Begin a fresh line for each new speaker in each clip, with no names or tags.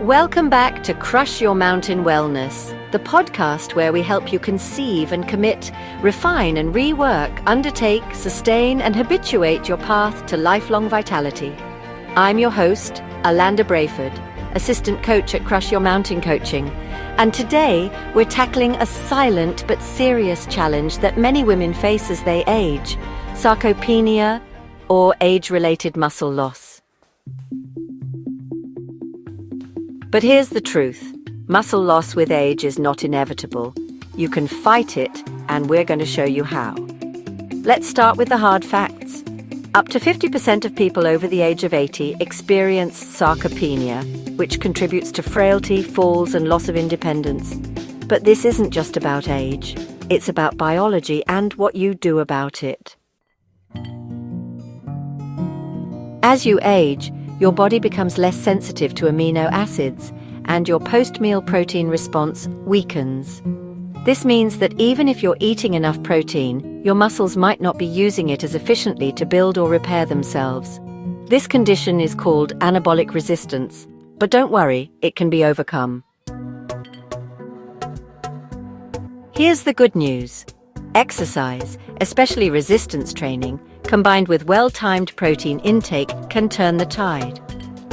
Welcome back to Crush Your Mountain Wellness, the podcast where we help you conceive and commit, refine and rework, undertake, sustain and habituate your path to lifelong vitality. I'm your host, Alanda Braeford, assistant coach at Crush Your Mountain Coaching, and today we're tackling a silent but serious challenge that many women face as they age: sarcopenia, or age-related muscle loss. But here's the truth. Muscle loss with age is not inevitable. You can fight it, and we're going to show you how. Let's start with the hard facts. Up to 50% of people over the age of 80 experience sarcopenia, which contributes to frailty, falls, and loss of independence. But this isn't just about age. It's about biology and what you do about it. As you age, your body becomes less sensitive to amino acids, and your post-meal protein response weakens. This means that even if you're eating enough protein, your muscles might not be using it as efficiently to build or repair themselves. This condition is called anabolic resistance, but don't worry, it can be overcome. Here's the good news. Exercise, especially resistance training, combined with well-timed protein intake, can turn the tide.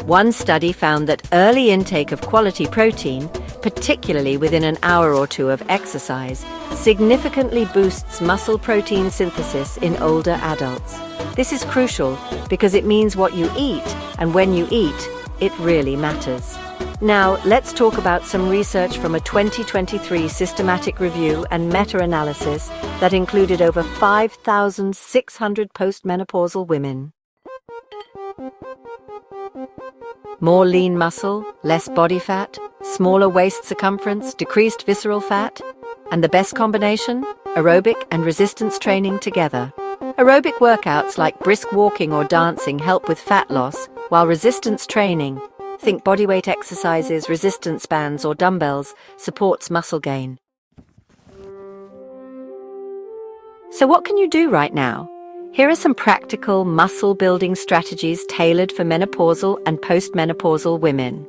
One study found that early intake of quality protein, particularly within an hour or two of exercise, significantly boosts muscle protein synthesis in older adults. This is crucial because it means what you eat, and when you eat, it really matters. Now, let's talk about some research from a 2023 systematic review and meta-analysis that included over 5,600 postmenopausal women. More lean muscle, less body fat, smaller waist circumference, decreased visceral fat, and the best combination? Aerobic and resistance training together. Aerobic workouts like brisk walking or dancing help with fat loss, while resistance training, think bodyweight exercises, resistance bands or dumbbells, supports muscle gain. So what can you do right now? Here are some practical muscle-building strategies tailored for menopausal and postmenopausal women.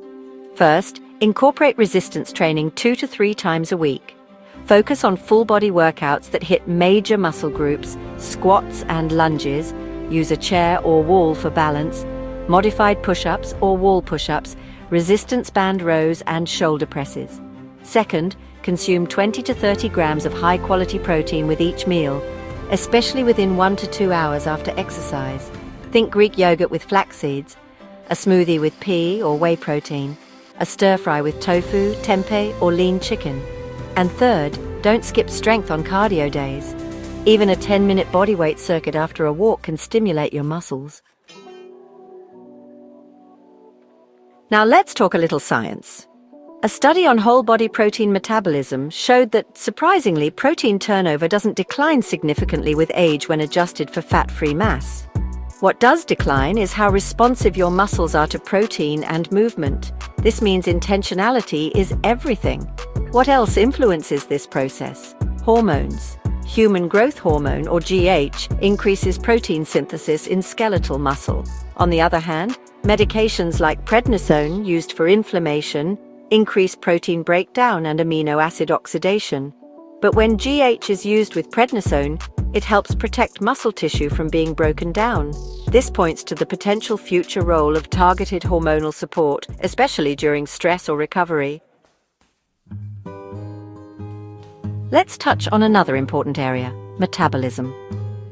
First, incorporate resistance training 2 to 3 times a week. Focus on full-body workouts that hit major muscle groups, squats and lunges, use a chair or wall for balance, modified push-ups or wall push-ups, resistance band rows and shoulder presses. Second, consume 20 to 30 grams of high-quality protein with each meal, especially within 1 to 2 hours after exercise. Think Greek yogurt with flax seeds, a smoothie with pea or whey protein, a stir-fry with tofu, tempeh, or lean chicken. And third, don't skip strength on cardio days. Even a 10-minute bodyweight circuit after a walk can stimulate your muscles. Now let's talk a little science. A study on whole-body protein metabolism showed that, surprisingly, protein turnover doesn't decline significantly with age when adjusted for fat-free mass. What does decline is how responsive your muscles are to protein and movement. This means intentionality is everything. What else influences this process? Hormones. Human growth hormone, or GH, increases protein synthesis in skeletal muscle. On the other hand, medications like prednisone, used for inflammation, increase protein breakdown and amino acid oxidation. But when GH is used with prednisone, it helps protect muscle tissue from being broken down. This points to the potential future role of targeted hormonal support, especially during stress or recovery. Let's touch on another important area: metabolism.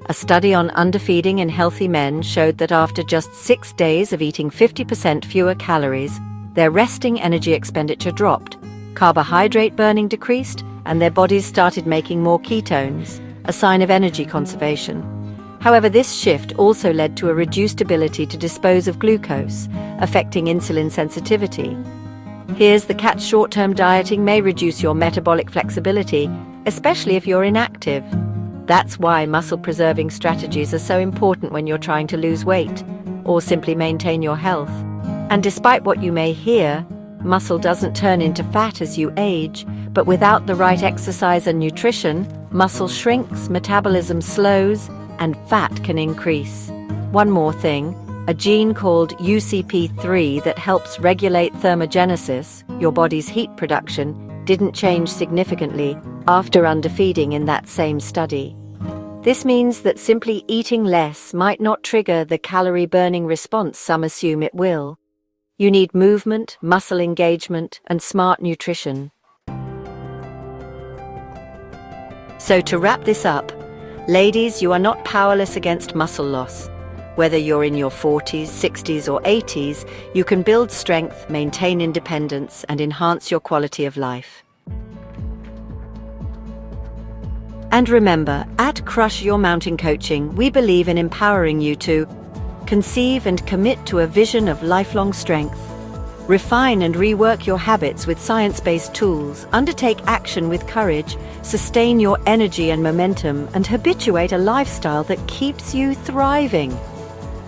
A study on underfeeding in healthy men showed that after just 6 days of eating 50% fewer calories, their resting energy expenditure dropped, carbohydrate burning decreased, and their bodies started making more ketones, a sign of energy conservation. However, this shift also led to a reduced ability to dispose of glucose, affecting insulin sensitivity. Here's the catch: short-term dieting may reduce your metabolic flexibility, especially if you're inactive. That's why muscle-preserving strategies are so important when you're trying to lose weight or simply maintain your health. And despite what you may hear, muscle doesn't turn into fat as you age, but without the right exercise and nutrition, muscle shrinks, metabolism slows, and fat can increase. One more thing, A gene called UCP3 that helps regulate thermogenesis, your body's heat production, didn't change significantly after underfeeding in that same study. This means that simply eating less might not trigger the calorie-burning response some assume it will. You need movement, muscle engagement, and smart nutrition. So to wrap this up, ladies, you are not powerless against muscle loss. Whether you're in your 40s, 60s, or 80s, you can build strength, maintain independence, and enhance your quality of life. And remember, at Crush Your Mountain Coaching, we believe in empowering you to conceive and commit to a vision of lifelong strength, refine and rework your habits with science-based tools, undertake action with courage, sustain your energy and momentum, and habituate a lifestyle that keeps you thriving.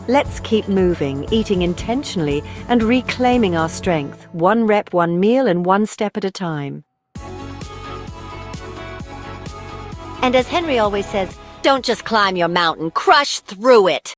Let's keep moving, eating intentionally, and reclaiming our strength, one rep, one meal, and one step at a time.
And as Henry always says, don't just climb your mountain, crush through it.